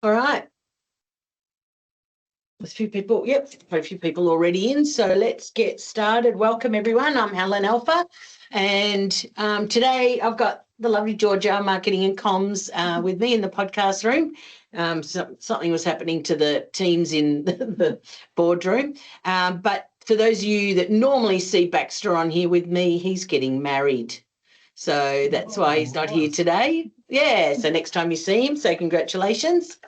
All right. There's a few people, a few people already in, so let's get started. Welcome, everyone. I'm Helen Alpha, and today I've got the lovely Georgia, Marketing and Comms, with me in the podcast room. Something was happening to the teams in the boardroom, but for those of you that normally see Baxter on here with me, he's getting married. So that's why he's not here today. Yeah, so next time you see him, so congratulations.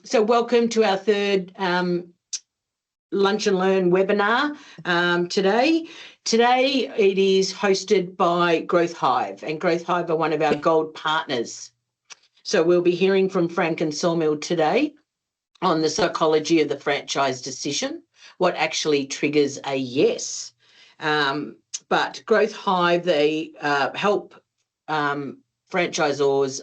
So welcome to our third Lunch and Learn webinar today. Today it is hosted by Growth Hive, and Growth Hive are one of our gold partners. So we'll be hearing from Frank and Sawmill today on the psychology of the franchise decision, what actually triggers a yes. But Growth Hive, they help franchisees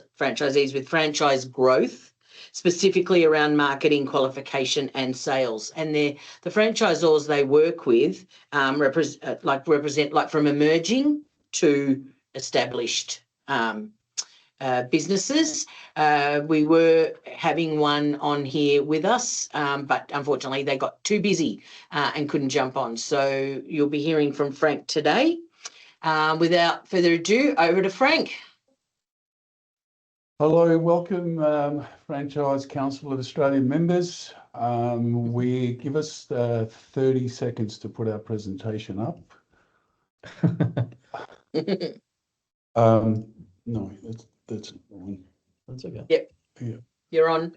with franchise growth, specifically around marketing, qualification and sales. And the franchisors they work with represent from emerging to established businesses. We were having one on here with us, but unfortunately they got too busy and couldn't jump on. So you'll be hearing from Frank today. Without further ado, over to Frank. Hello, welcome Franchise Council of Australia members. We give us 30 seconds to put our presentation up. No, that's wrong. That's okay. Yep. Yeah. You're on.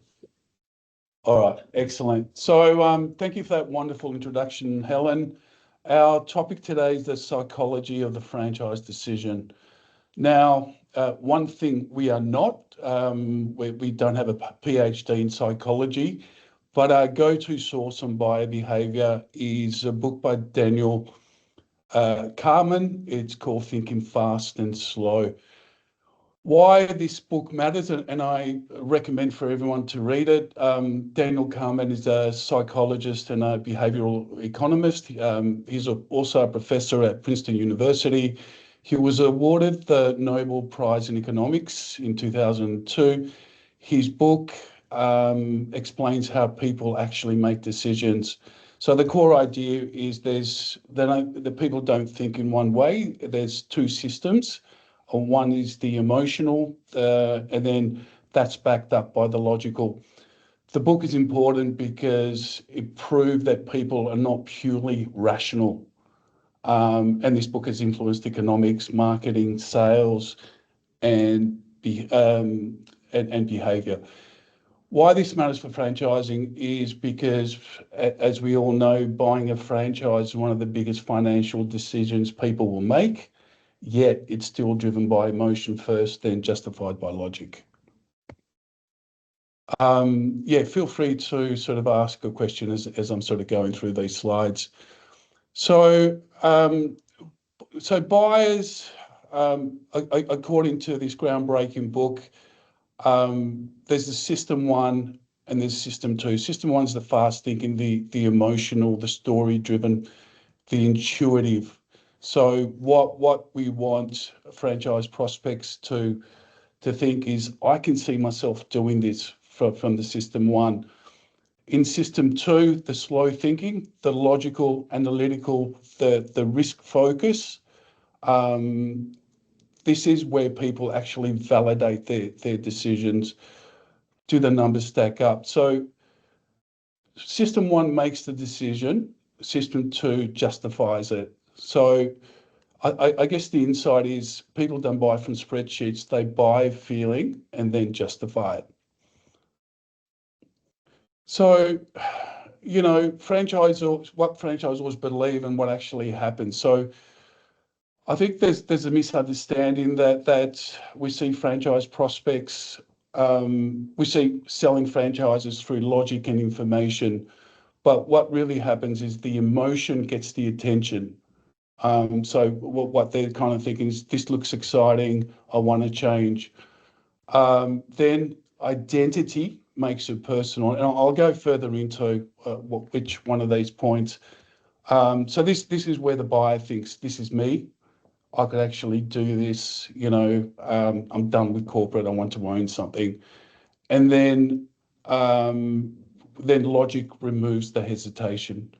All right, excellent. So thank you for that wonderful introduction, Helen. Our topic today is the psychology of the franchise decision. Now, one thing we are not, we don't have a PhD in psychology, but our go-to source on buyer behaviour is a book by Daniel Kahneman. It's called Thinking Fast and Slow. Why this book matters, and I recommend for everyone to read it. Daniel Kahneman is a psychologist and a behavioural economist. He's also a professor at Princeton University. He was awarded the Nobel Prize in Economics in 2002. His book explains how people actually make decisions. So the core idea is the people don't think in one way. There's two systems. One is the emotional, and then that's backed up by the logical. The book is important because it proved that people are not purely rational. And this book has influenced economics, marketing, sales, and behaviour. Why this matters for franchising is because, as we all know, buying a franchise is one of the biggest financial decisions people will make, yet it's still driven by emotion first, then justified by logic. Feel free to sort of ask a question as I'm sort of going through these slides. So buyers, according to this groundbreaking book, there's the system one and there's system two. System one is the fast thinking, the emotional, the story driven, the intuitive. So what we want franchise prospects to think is, I can see myself doing this from the system one. In system two, the slow thinking, the logical, analytical, the risk focus. This is where people actually validate their decisions. Do the numbers stack up? So system one makes the decision, system two justifies it. So I guess the insight is people don't buy from spreadsheets, they buy feeling and then justify it. So, what franchisors believe and what actually happens. So I think there's a misunderstanding that we see franchise prospects, we see selling franchises through logic and information, but what really happens is the emotion gets the attention. So what they're kind of thinking is, this looks exciting, I want to change. Then identity makes it personal, and I'll go further into which one of these points. So this is where the buyer thinks, this is me, I could actually do this, I'm done with corporate, I want to own something. And then then logic removes the hesitation.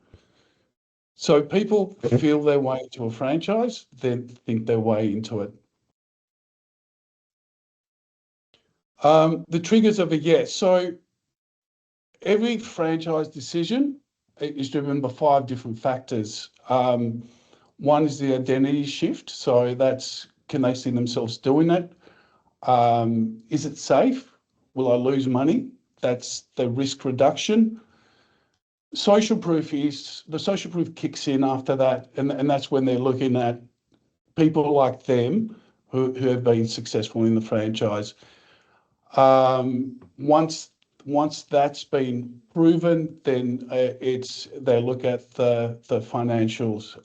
So people feel their way into a franchise, then think their way into it. The triggers of a yes. So every franchise decision is driven by 5 different factors. One is the identity shift. So that's, can they see themselves doing it? Is it safe? Will I lose money? That's the risk reduction. Social proof kicks in after that, and that's when they're looking at people like them who have been successful in the franchise. Once that's been proven, then they look at the financials.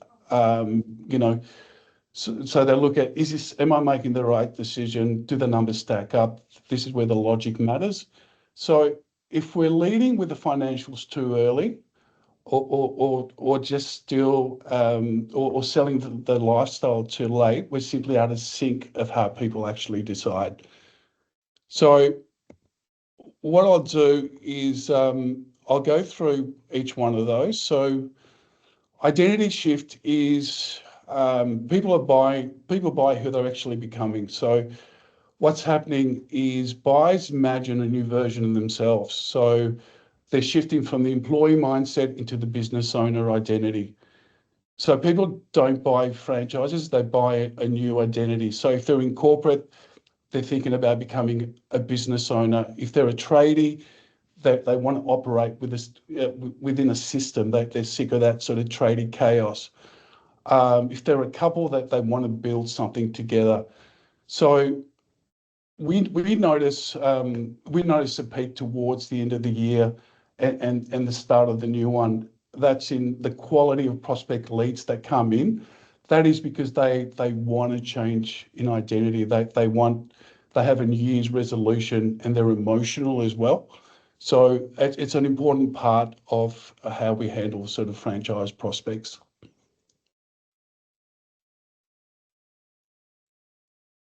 So they look at, am I making the right decision? Do the numbers stack up? This is where the logic matters. So if we're leading with the financials too early, or just still or selling the lifestyle too late, we're simply out of sync of how people actually decide. So what I'll do is I'll go through each one of those. So identity shift is people buy who they're actually becoming. So what's happening is buyers imagine a new version of themselves. So they're shifting from the employee mindset into the business owner identity. So people don't buy franchises, they buy a new identity. So if they're in corporate, they're thinking about becoming a business owner. If they're a tradie, they want to operate within a system. They're sick of that sort of tradie chaos. If they're a couple, that they want to build something together. So we notice a peak towards the end of the year and the start of the new one. That's in the quality of prospect leads that come in. That is because they want to change in identity. They have a New Year's resolution and they're emotional as well. So it's an important part of how we handle sort of franchise prospects.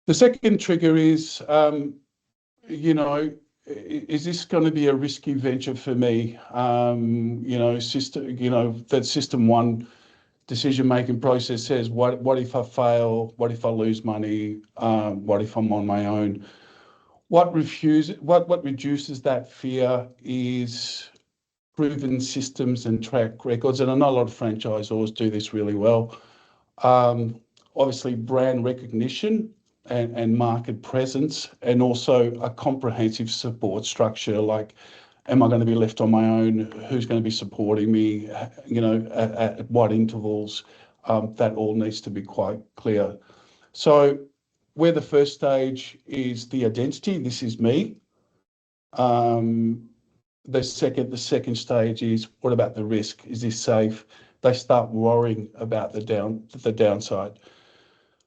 The second trigger is, is this going to be a risky venture for me? That system one decision-making process says, what if I fail? What if I lose money? What if I'm on my own? What reduces that fear is proven systems and track records. And I know a lot of franchisors do this really well. Obviously, brand recognition and market presence, and also a comprehensive support structure. Like, am I going to be left on my own? Who's going to be supporting me? At what intervals? That all needs to be quite clear. So, where the first stage is the identity. This is me. The second stage is, what about the risk? Is this safe? They start worrying about the downside.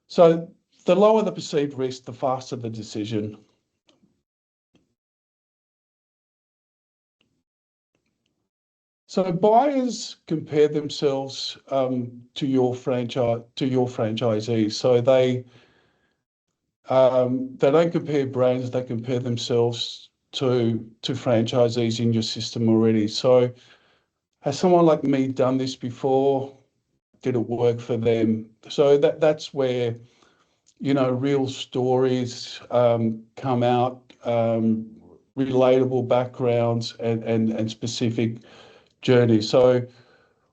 So the lower the perceived risk, the faster the decision. So buyers compare themselves to your franchisee. So they don't compare brands; they compare themselves to franchisees in your system already. So has someone like me done this before? Did it work for them? So that's where real stories come out, relatable backgrounds and specific journeys. So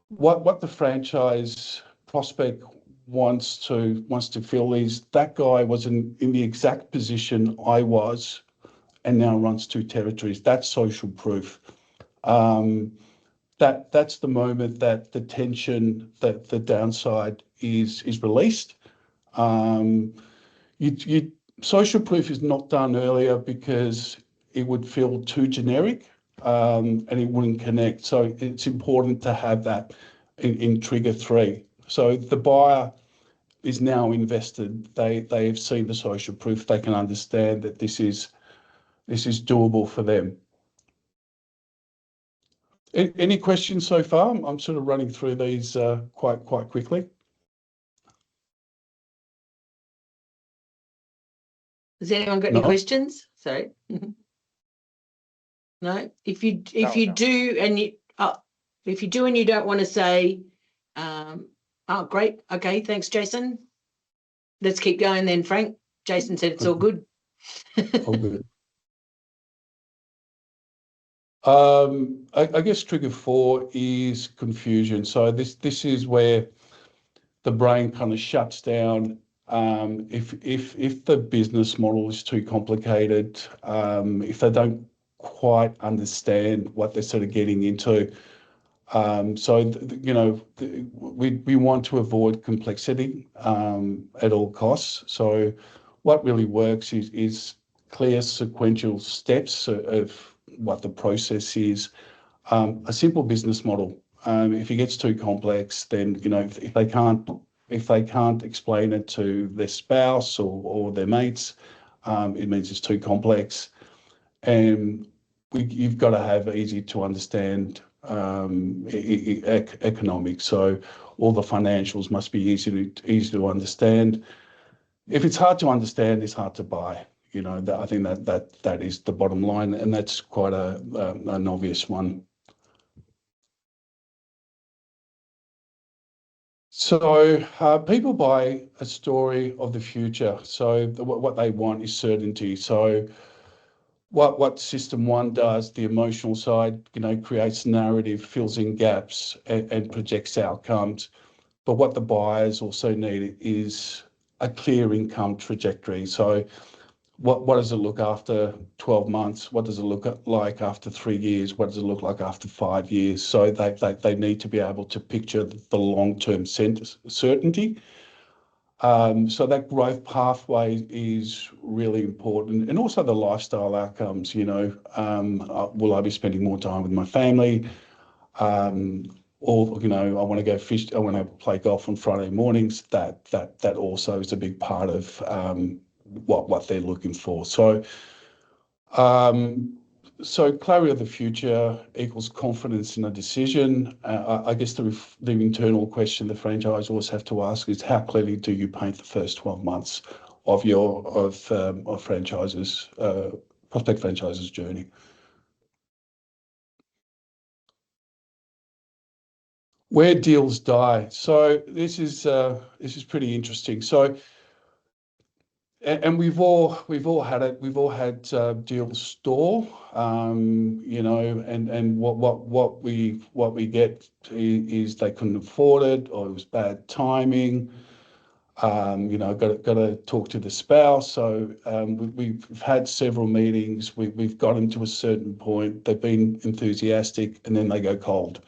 what the franchise prospect wants to feel is, that guy was in the exact position I was and now runs 2 territories. That's social proof. That's the moment that the tension, that the downside is released. Social proof is not done earlier because it would feel too generic, and it wouldn't connect. So it's important to have that in trigger 3. So the buyer is now invested. They have seen the social proof. They can understand that this is doable for them. Any questions so far? I'm sort of running through these quite quickly. Has anyone got any questions? Sorry. No, if you do and you don't want to say, oh, great. Okay, thanks, Jason. Let's keep going then, Frank. Jason said it's all good. All good. I guess trigger 4 is confusion. So this is where the brain kind of shuts down. If the business model is too complicated, if they don't quite understand what they're sort of getting into. We want to avoid complexity at all costs. So what really works is clear sequential steps of what the process is. A simple business model. If it gets too complex, then if they can't explain it to their spouse or their mates, it means it's too complex. And you've got to have easy to understand economics. So all the financials must be easy to understand. If it's hard to understand, it's hard to buy. I think that is the bottom line, and that's quite an obvious one. So people buy a story of the future. So what they want is certainty. So what system 1 does, the emotional side, creates narrative, fills in gaps, and projects outcomes. But what the buyers also need is a clear income trajectory. So what does it look after 12 months? What does it look like after 3 years? What does it look like after 5 years? So they need to be able to picture the long-term certainty. So that growth pathway is really important, and also the lifestyle outcomes. Will I be spending more time with my family? Or I want to go fish. I want to play golf on Friday mornings. That also is a big part of what they're looking for. So clarity of the future equals confidence in a decision. I guess the internal question the franchisors have to ask is, how clearly do you paint the first 12 months of franchises, prospect franchises journey? Where deals die. So this is pretty interesting. So, and we've all had it. We've all had deals stall. And what we get is they couldn't afford it, or it was bad timing. Got to talk to the spouse. So we've had several meetings. We've got them to a certain point. They've been enthusiastic, and then they go cold.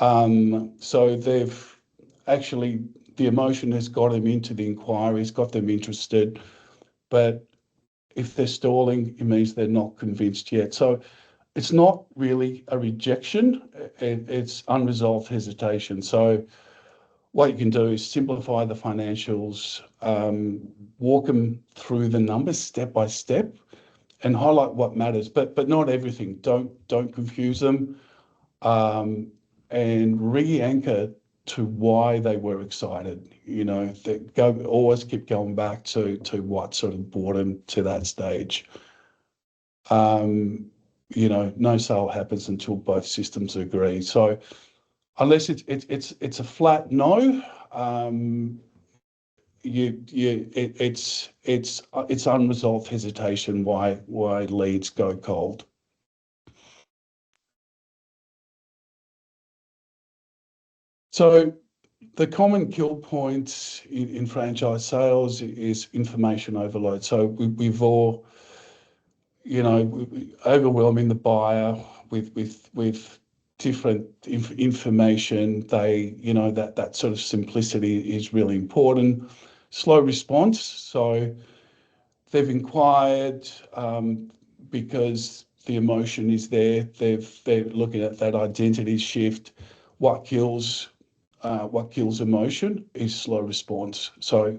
So they've actually, the emotion has got them into the inquiries, got them interested, but if they're stalling, it means they're not convinced yet. So it's not really a rejection, it's unresolved hesitation. So what you can do is simplify the financials, walk them through the numbers step by step, and highlight what matters, but not everything. Don't confuse them. And re-anchor to why they were excited. Always keep going back to what sort of brought them to that stage. No sale happens until both systems agree. So unless it's a flat no, it's unresolved hesitation why leads go cold. So the common kill points in franchise sales is information overload. So we've all, overwhelming the buyer with different information. That sort of simplicity is really important. Slow response. So they've inquired because the emotion is there. They're looking at that identity shift. What kills emotion is slow response. So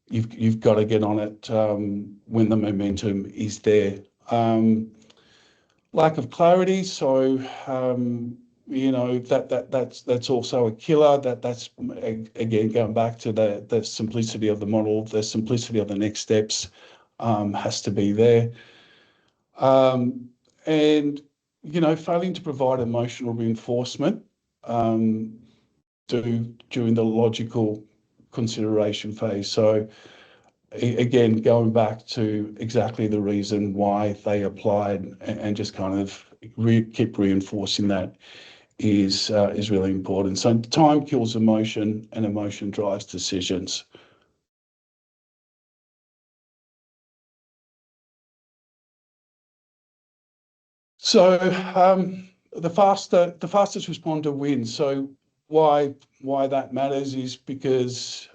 you've got to get on it when the momentum is there. Lack of clarity. So that's also a killer. That's again going back to the simplicity of the model, the simplicity of the next steps has to be there. and failing to provide emotional reinforcement during the logical consideration phase. So again, going back to exactly the reason why they applied, and just kind of keep reinforcing that is really important. So time kills emotion, and emotion drives decisions. So the fastest responder wins. So why that matters is because,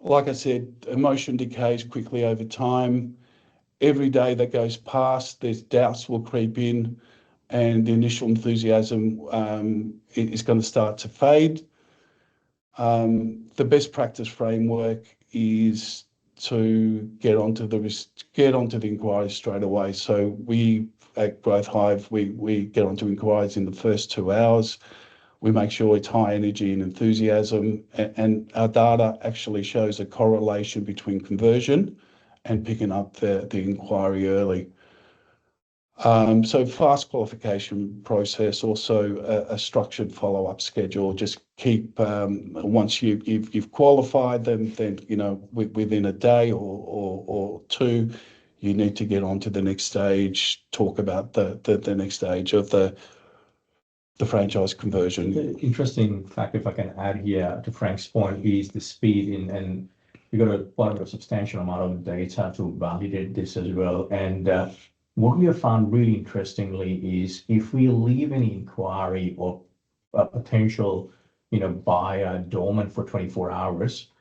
like I said, emotion decays quickly over time. Every day that goes past, there's doubts will creep in, and the initial enthusiasm is going to start to fade. The best practice framework is to get onto the inquiries straight away. So we at Growth Hive, we get onto inquiries in the first 2 hours. We make sure it's high energy and enthusiasm, and our data actually shows a correlation between conversion and picking up the inquiry early. So fast qualification process, also a structured follow-up schedule. Just keep once you've qualified them, then within a day or two, you need to get on to the next stage. Talk about the next stage of the franchise conversion. The interesting fact, if I can add here to Frank's point, is the speed and we got quite a substantial amount of data to validate this as well. And what we have found really interestingly is if we leave any inquiry or a potential, buyer dormant for 24 hours,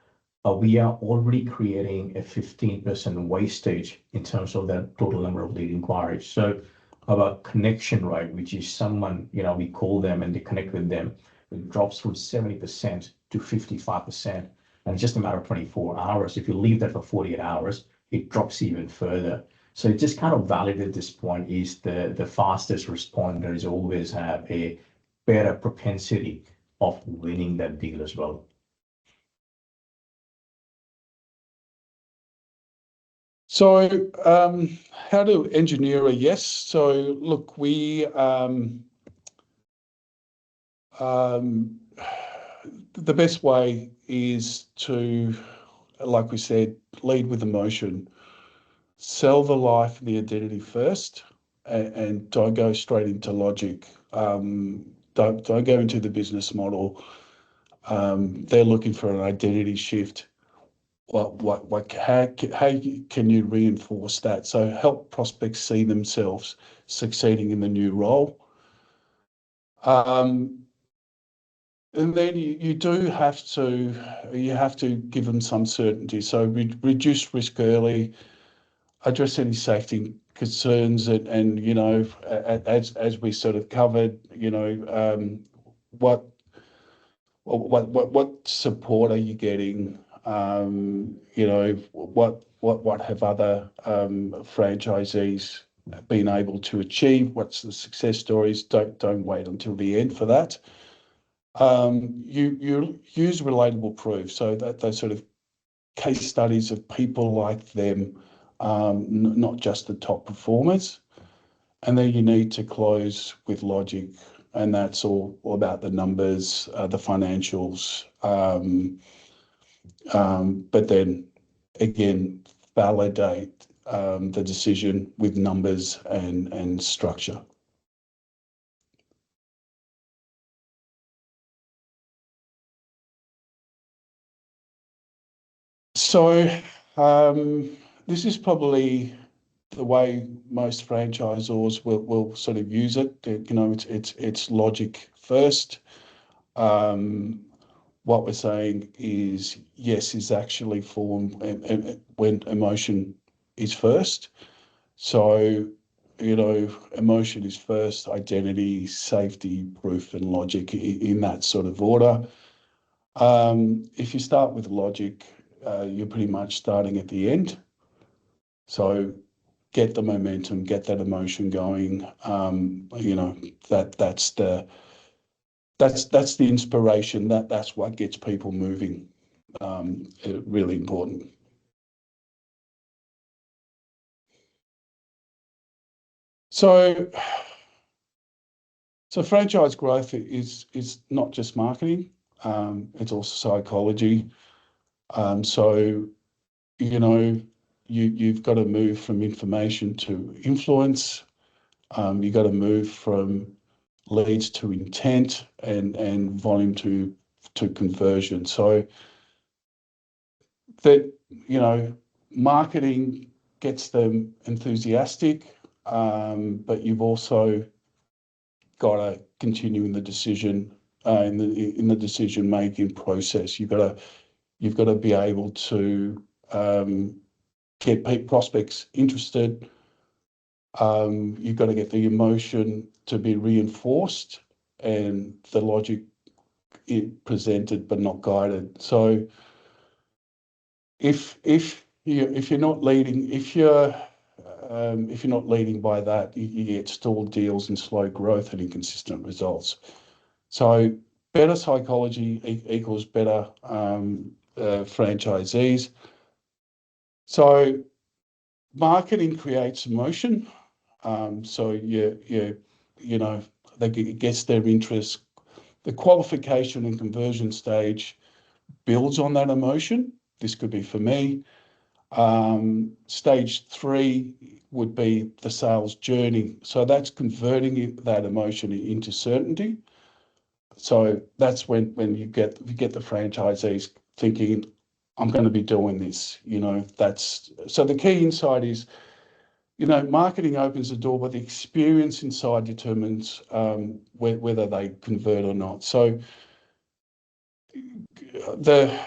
we are already creating a 15% wastage in terms of the total number of lead inquiries. So our connection rate, which is someone, we call them and they connect with them, it drops from 70% to 55%. And it's just a matter of 24 hours. If you leave that for 48 hours, it drops even further. So it just kind of validated this point is the fastest responders always have a better propensity of winning that deal as well. So how to engineer a yes? So look, we the best way is to, like we said, lead with emotion. Sell the life and the identity first, and don't go straight into logic. Don't go into the business model. They're looking for an identity shift. How can you reinforce that? So help prospects see themselves succeeding in the new role. And then you have to give them some certainty. So reduce risk early, address any safety concerns, and as we sort of covered, what support are you getting? What have other franchisees been able to achieve? What's the success stories? Don't wait until the end for that. You use relatable proof, so that those sort of case studies of people like them, not just the top performers. And then you need to close with logic, and that's all about the numbers, the financials. But then again, validate the decision with numbers and structure. So this is probably the way most franchisors will sort of use it. It's logic first. What we're saying is yes is actually formed when emotion is first. So emotion is first, identity, safety, proof, and logic in that sort of order. If you start with logic, you're pretty much starting at the end. So get the momentum, get that emotion going. That's the inspiration. That's what gets people moving. Really important. So franchise growth is not just marketing, it's also psychology. So, you know, you've got to move from information to influence. You've got to move from leads to intent and volume to conversion. So that, marketing gets them enthusiastic, but you've also got to continue in the decision in the decision making process. You've got to be able to get prospects interested. You've got to get the emotion to be reinforced and the logic presented but not guided. So if you're not leading by that, you get stalled deals and slow growth and inconsistent results. So better psychology equals better franchisees. So marketing creates emotion. So that gets their interest. The qualification and conversion stage builds on that emotion. This could be for me. Stage 3 would be the sales journey. So that's converting that emotion into certainty. So that's when you get the franchisees thinking, I'm going to be doing this. So the key insight is, marketing opens the door, but the experience inside determines whether they convert or not. So the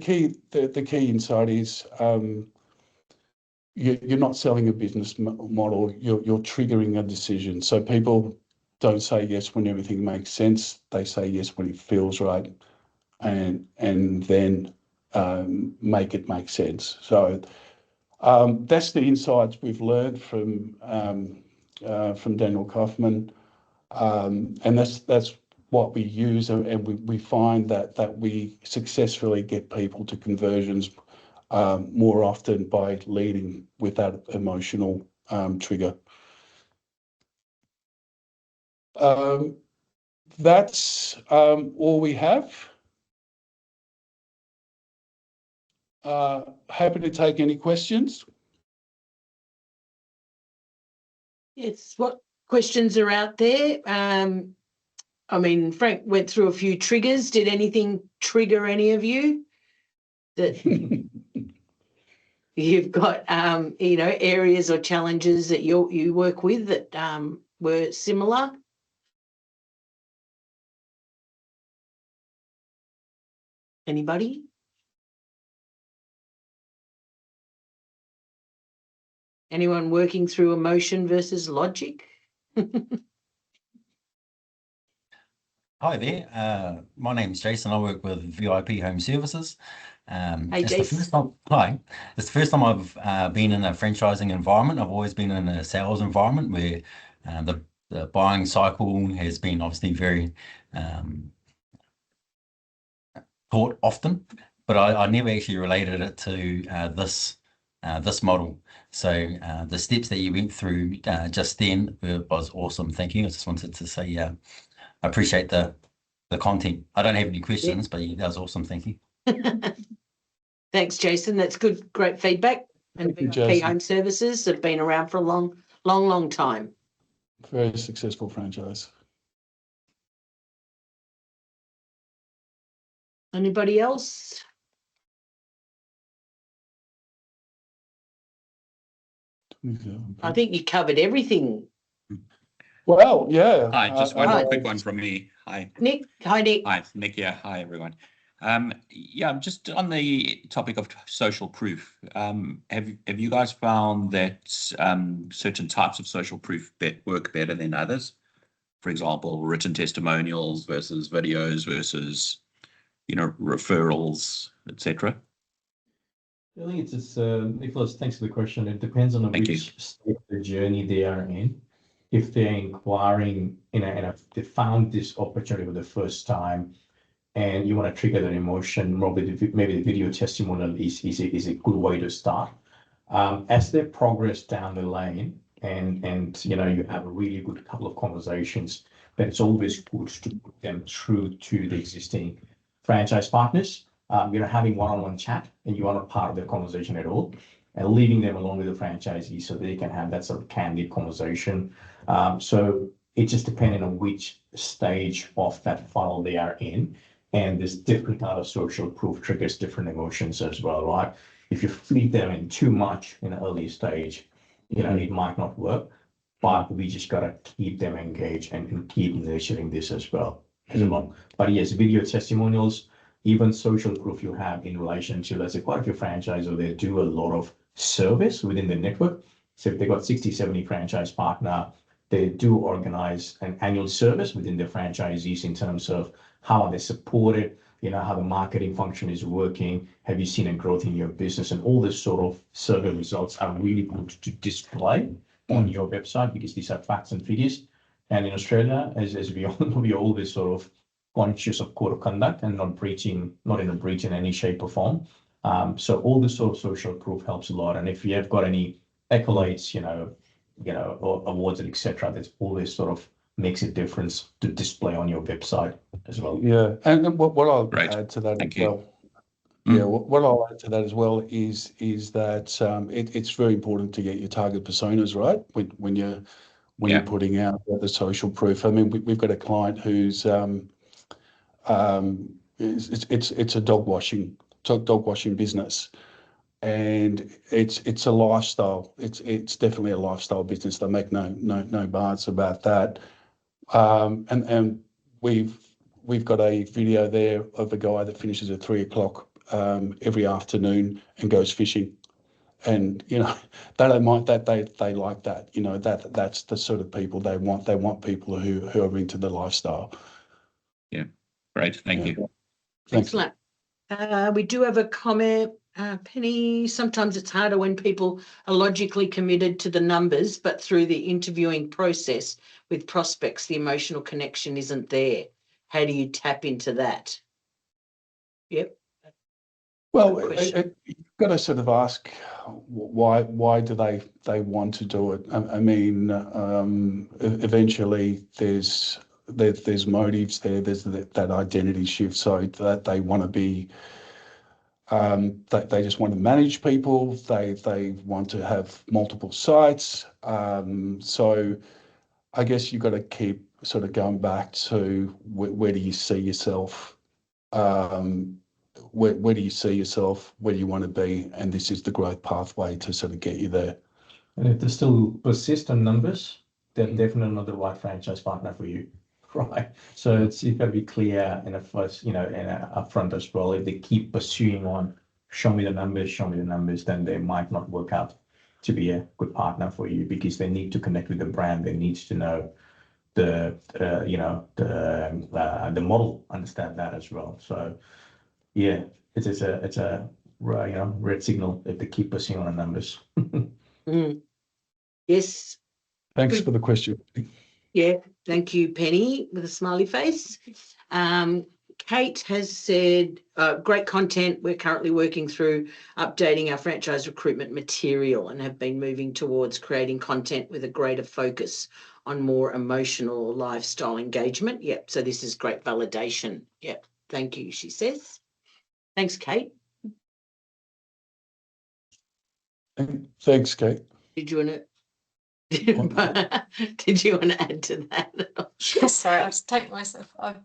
key insight is you're not selling a business model. You're triggering a decision. So people don't say yes when everything makes sense. They say yes when it feels right, and then make it make sense. So that's the insights we've learned from Daniel Kaufman, and that's what we use, and we find that we successfully get people to conversions more often by leading with that emotional trigger. That's all we have. Happy to take any questions. Yes, what questions are out there? I mean, Frank went through a few triggers. Did anything trigger any of you that you've got, areas or challenges that you work with that were similar? Anybody? Anyone working through emotion versus logic? Hi there. My name's Jason. I work with VIP Home Services. Hey, It's the Jason. first time. Hi. It's the first time I've been in a franchising environment. I've always been in a sales environment where the buying cycle has been obviously very taught often, but I never actually related it to this model. So the steps that you went through just then was awesome. Thank you. I just wanted to say I appreciate the content. I don't have any questions, but that was awesome. Thank you. Thanks, Jason. That's good, great feedback. And VIP Home Services have been around for a long time. Very successful franchise. Anybody else? I think you covered everything. Well, yeah. Hi, just one quick one from me. Hi. Nick. Hi, Nick. Hi, Nick. Yeah. Hi, everyone. Yeah, just on the topic of social proof. Have you guys found that certain types of social proof work better than others? For example, written testimonials versus videos versus, referrals, etc. I think it's just, Nicholas, thanks for the question. It depends on which stage of the journey they are in. If they're inquiring and they found this opportunity for the first time and you want to trigger that emotion, maybe the video testimonial is a good way to start. As they progress down the lane, and you know, you have a really good couple of conversations, but it's always good to put them through to the existing franchise partners. You know, having one-on-one chat and you are not part of the conversation at all, and leaving them along with the franchisee so they can have that sort of candid conversation. So it just depending on which stage of that funnel they are in. And there's different kind of social proof triggers different emotions as well, right? If you feed them in too much in an early stage, you know, it might not work, but we just got to keep them engaged and keep nurturing this as well as well. But yes, video testimonials, even social proof you have in relation to, let's say, quite a few franchises, they do a lot of service within the network. So if they got 60, 70 franchise partner, they do organize an annual service within their franchisees in terms of how are they supported, you know, how the marketing function is working, have you seen a growth in your business, and all this sort of survey results are really good to display on your website because these are facts and figures. And in Australia, as we all know, we are always sort of conscious of code of conduct and not in a breach in any shape or form. So all this sort of social proof helps a lot. And if you have got any accolades, or awards and etc., that's always sort of makes a difference to display on your website as well. Yeah, and what I'll Great. add to that Thank as you. well. Yeah, what I'll add to that as well is that it's very important to get your target personas right when you're putting out the social proof. I mean, we've got a client who's it's a dog washing business, and it's a lifestyle. It's definitely a lifestyle business. They make no bars about that. And we've got a video there of a guy that finishes at 3 o'clock every afternoon and goes fishing. And you know, they don't mind that, they like that. You know, that's the sort of people they want. They want people who are into the lifestyle. Yeah, great. Thank you. Thanks. Excellent. We do have a comment, Penny. Sometimes it's harder when people are logically committed to the numbers, but through the interviewing process with prospects, the emotional connection isn't there. How do you tap into that? Yep. Well, Good question. you've got to sort of ask why do they want to do it? I mean, eventually there's motives there. There's that identity shift, so that they want to be. They just want to manage people. They want to have multiple sites. So I guess you've got to keep sort of going back to where do you see yourself? Where do you see yourself? Where do you want to be? And this is the growth pathway to sort of get you there. And if they still persist on numbers, they're definitely not the right franchise partner for you, right? So you've got to be clear in a first, and upfront as well. If they keep pursuing on, show me the numbers, then they might not work out to be a good partner for you because they need to connect with the brand. They need to know the model, understand that as well. So yeah, it's a red signal if they keep pursuing on the numbers. Yes. Thanks Good. for the question. Yeah, thank you, Penny, with a smiley face. Kate has said, great content. We're currently working through updating our franchise recruitment material and have been moving towards creating content with a greater focus on more emotional lifestyle engagement. Yep, so this is great validation. Yep, thank you, she says. Thanks, Kate. Thanks, Kate. Did you want to? Did you want to add to that? Yes, sorry, I'll just take myself off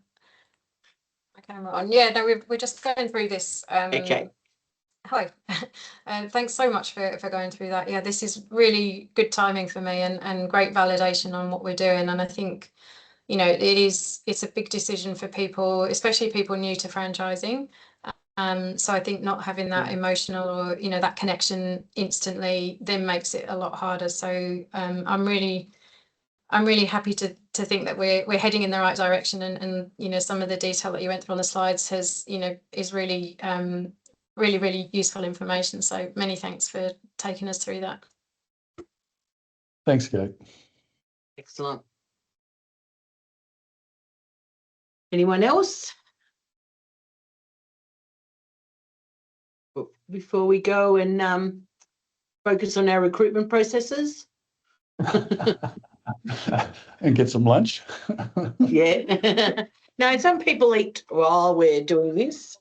my camera on. Yeah, no, we're just going through this. Okay. Hi, thanks so much for going through that. Yeah, this is really good timing for me and great validation on what we're doing. And I think, it's a big decision for people, especially people new to franchising. So I think not having that emotional or, that connection instantly then makes it a lot harder. So I'm really happy to think that we're heading in the right direction, and some of the detail that you went through on the slides has is really really useful information. So many thanks for taking us through that. Thanks, Kate. Excellent. Anyone else? Before we go and focus on our recruitment processes? and get some lunch. Yeah. No, some people eat while we're doing this.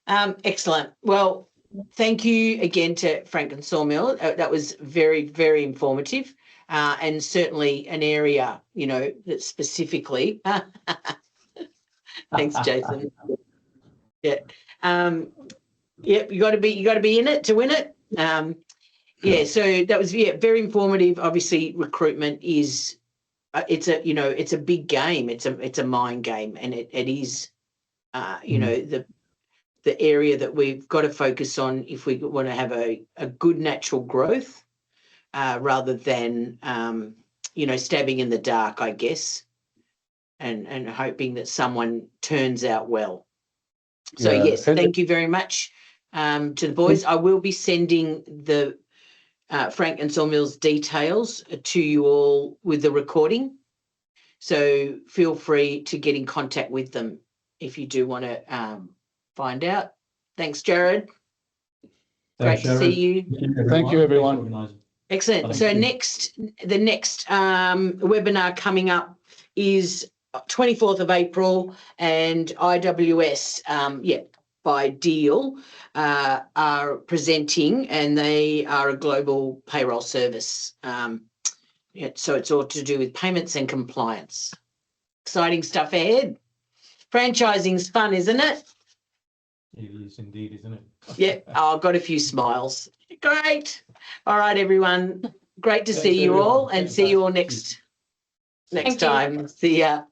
Excellent. Well, thank you again to Frank and Sawmill. That was very, very informative, and certainly an area, you know, that specifically. Thanks, Jason. Yeah. Yep. You got to be in it to win it. Yeah. So that was very informative. Obviously, recruitment is it's a big game. It's a mind game, and it is you know, the area that we've got to focus on if we want to have a good natural growth, rather than you know, stabbing in the dark, I guess, and hoping that someone turns out well. So Yeah, yes, and- thank you very much to the boys. I will be sending the Frank and Sawmill's details to you all with the recording. So feel free to get in contact with them if you do want to find out. Thanks, Jared. Great to see you. Thank you, everyone. Excellent. Thank So you. the next webinar coming up is 24th of April, and IWS, by Deal, are presenting, and they are a global payroll service. So it's all to do with payments and compliance. Exciting stuff ahead. Franchising's fun, isn't it? It is indeed, isn't it? Yep. Oh, I've got a few smiles. Great. All right, everyone. Great to Thanks, see you everyone. all, and see you all next Thank you. time. See ya.